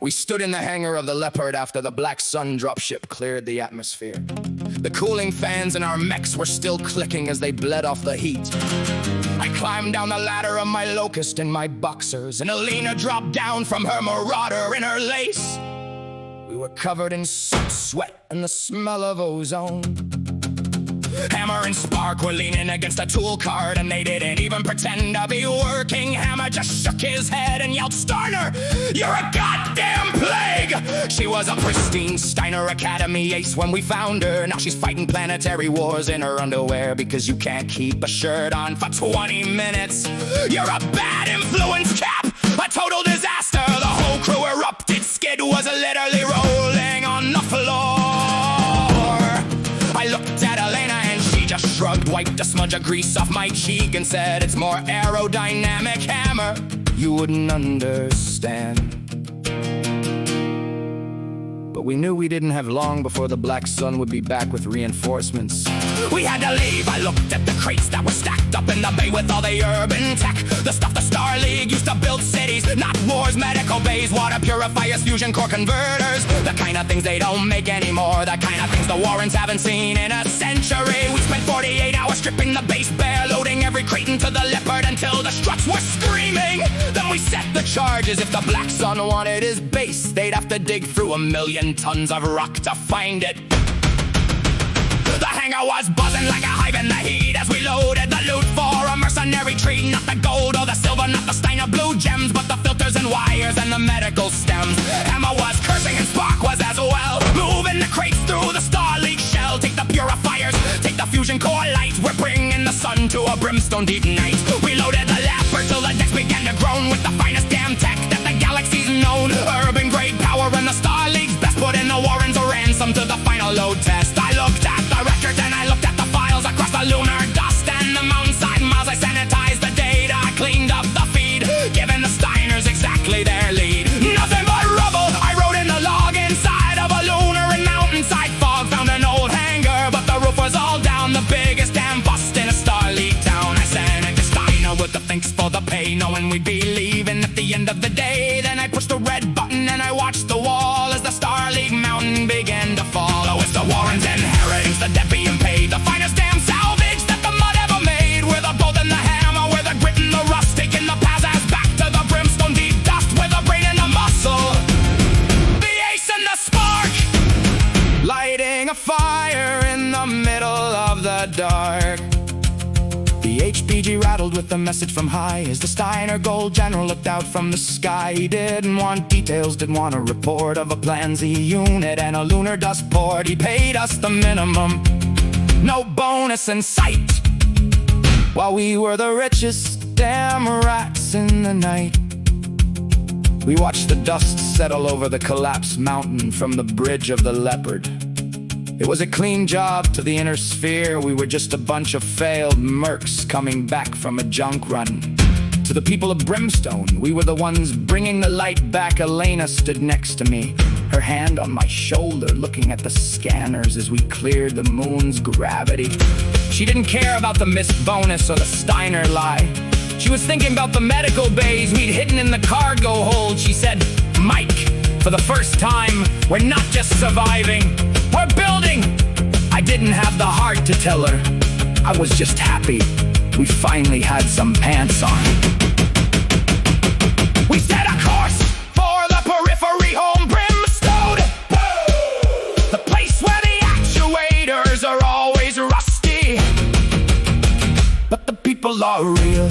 We stood in the hangar of the Leopard after the Black Sun dropship cleared the atmosphere. The cooling fans in our mechs were still clicking as they bled off the heat. I climbed down the ladder of my Locust in my boxers, and Alina dropped down from her Marauder in her lace. We were covered in soot, sweat, and the smell of ozone. Hammer and Spark were leaning against a tool cart, and they didn't even pretend to be working. Hammer just shook his head and yelled, "Starner, you're a goddamn plague!" She was a pristine Steiner Academy ace when we found her. Now she's fighting planetary wars in her underwear because you can't keep a shirt on for 20 minutes. You're a bad influence, Cap! A total disaster! The whole crew erupted. Skid was literally rolling on the floor. I looked at Elena and she just shrugged, wiped a smudge of grease off my cheek and said, "It's more aerodynamic, Hammer. You wouldn't understand." But we knew we didn't have long before the Black Sun would be back with reinforcements. We had to leave. I looked at the crates that were stacked up in the bay with all the urban tech, the stuff the Star League used to build cities, not wars, medical bays, water purifiers, fusion core converters, the kind of things they don't make anymore, the kind of things the Warrens haven't seen in a century. We spent 48 hours stripping the base bare, loading every crate into the Leopard until the struts were screaming. Then we set the charges. If the Black Sun wanted his base, they'd have to dig through 1,000,000 tons of rock to find it. The hangar was buzzing like a hive in the heat as we loaded the loot for a mercenary tree. Not the gold or the silver, not the Steiner blue gems, but the filters and wires and the medical stems. Hammer was cursing and Spark was as well, moving the crates through the Star League shell. Take the purifiers, take the fusion core light. We're bringing the sun to a brimstone deep night. We loaded the Leopard till the decks began to groan with the finest damn tech that the galaxy's known. Urban grade power and the Star League's best, put in the Warrens a ransom to the final load test. I looked at the records and I looked at the files across the lunar dust and the mountainside miles. I sanitized the data, I cleaned up the feed, giving the Steiners exactly their lead. Nothing but rubble. I wrote in the log inside of a lunar and mountainside fog. Found an old hangar, but the roof was all down. The biggest damn bust in a Star League town. I sent it to Steiner with the thanks for the pay, knowing we'd be leaving at the end of the day. Then I pushed the red button and I watched the wall as the Star League mountain began to fall. Oh, it's the Warrens' inheritance, the debt being paid, the finest damn salvage that the mud ever made. We're the gold and the hammer, we're the grit and the rust, taking the Pazaz back to the brimstone deep dust with the brain and the muscle, the ace and the Spark, lighting a fire in the middle of the dark. The HPG rattled with a message from high as the Steiner General looked out from the sky. He didn't want details, didn't want a report of a Plan Z unit and a lunar dust port. He paid us the minimum, no bonus in sight, while we were the richest damn rats in the night. We watched the dust settle over the collapsed mountain from the bridge of the Leopard. It was a clean job to the inner sphere. We were just a bunch of failed mercs coming back from a junk run. To the people of Brimstone, we were the ones bringing the light back. Elena stood next to me, her hand on my shoulder, looking at the scanners as we cleared the moon's gravity. She didn't care about the missed bonus or the Steiner lie. She was thinking about the medical bays we'd hidden in the cargo hold. She said, "Mike, for the first time, we're not just surviving, we're building." I didn't have the heart to tell her. I was just happy we finally had some pants on. We set a course for the periphery home, Brimstone, the place where the actuators are always rusty, but the people are real.